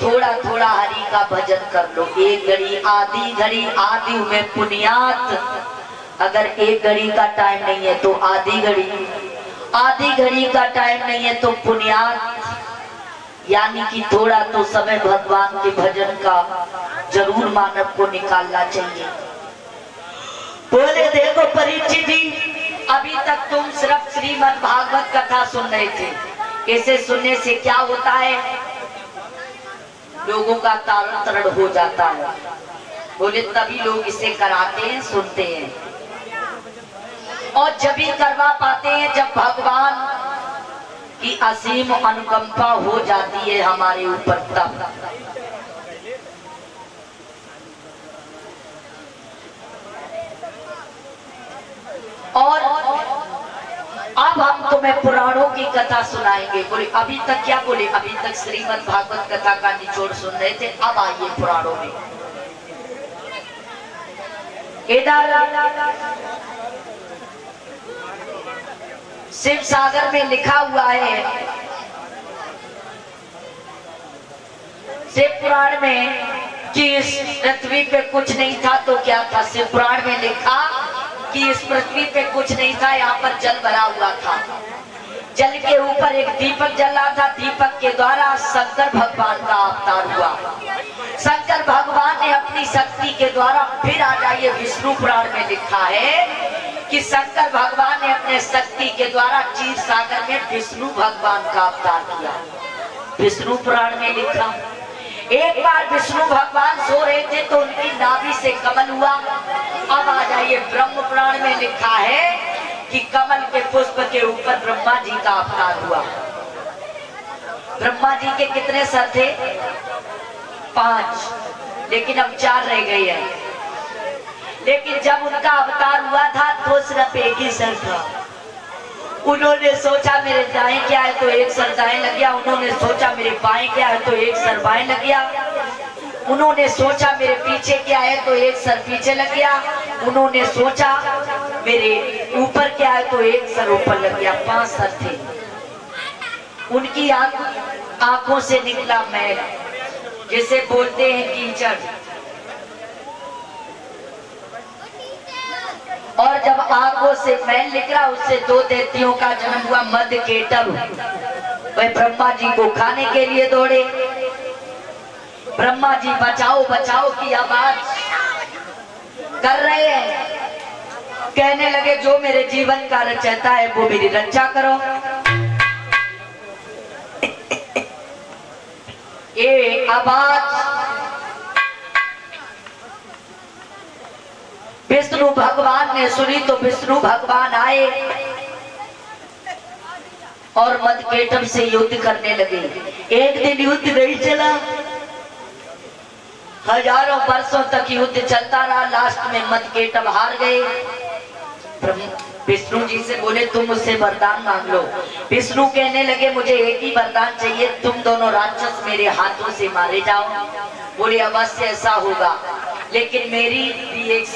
थोड़ा थोड़ा हरि का भजन कर लो। एक घड़ी आधी में पुनियात। अगर एक घड़ी का टाइम नहीं है तो आधी घड़ी का टाइम नहीं है तो पुनियात। यानी कि थोड़ा तो समय भगवान के भजन का जरूर मानव को निकालना चाहिए। बोले देखो परीक्षित जी, अभी तक तुम सिर्फ श्रीमद् भागवत कथा सुन रहे थे। इसे सुनने से क्या होता है? लोगों का तारण तरण हो जाता है। बोले तभी लोग इसे कराते हैं, सुनते हैं। और जब भी करवा पाते हैं जब भगवान की असीम अनुकंपा हो जाती है हमारे ऊपर। तब और अब हम तुम्हें पुराणों की कथा सुनाएंगे। बोले अभी तक क्या? बोले अभी तक श्रीमद् भागवत कथा का निचोड़ सुन रहे थे, अब आइए पुराणों में। शिव सागर में लिखा हुआ है, शिव पुराण में, कि इस पृथ्वी पे कुछ नहीं था तो क्या था? शिव पुराण में लिखा कि इस पृथ्वी पे कुछ नहीं था, यहाँ पर जल भरा हुआ था। जल के ऊपर एक दीपक जल रहा था। दीपक के द्वारा शंकर भगवान का अवतार हुआ। शंकर भगवान ने अपनी शक्ति के द्वारा, फिर आ जाइए विष्णु पुराण में लिखा है कि शंकर भगवान ने अपने शक्ति के द्वारा क्षीर सागर में विष्णु भगवान का अवतार किया। विष्णु पुराण में लिखा। एक बार विष्णु भगवान सो रहे थे तो उनकी नाभि से कमल हुआ। अब आ जाइए ब्रह्म पुराण में लिखा है कि कमल के पुष्प के ऊपर ब्रह्मा जी का अवतार हुआ। ब्रह्मा जी के कितने सर थे? 5, लेकिन अब 4 रह गए हैं। लेकिन जब उनका अवतार हुआ था तो सिर्फ एक ही सर था। उन्होंने सोचा मेरे दाएं क्या है तो एक सर दाएं लग गया। उन्होंने सोचा मेरे बाएं क्या है तो एक सर बाएं लग गया। उन्होंने सोचा मेरे पीछे क्या है तो एक सर पीछे लग गया। उन्होंने सोचा मेरे ऊपर क्या है तो एक सर ऊपर लग गया। 5 सर थे। उनकी आंखों से निकला मैल, जिसे बोलते हैं कीचड़। और जब आंखों से मैल निकला, उससे 2 दैत्यों का जन्म हुआ, मधुकेटभ। वह ब्रह्मा जी को खाने के लिए दौड़े। ब्रह्मा जी बचाओ बचाओ की आवाज कर रहे हैं। कहने लगे जो मेरे जीवन का रचयिता है वो मेरी रक्षा करो। ये आवाज विष्णु भगवान ने सुनी तो विष्णु भगवान आए और मधुकेटभ से युद्ध करने लगे। एक दिन युद्ध नहीं चला, हजारों वर्षों तक युद्ध चलता रहा। लास्ट में मधुकेटभ हार गए। विष्णु जी से बोले तुम मुझसे वरदान मांग लो। विष्णु कहने लगे मुझे एक ही वरदान चाहिए, तुम दोनों राक्षस मेरे हाथों से मारे जाओ। बोले अवश्य ऐसा होगा, लेकिन मेरी भी एक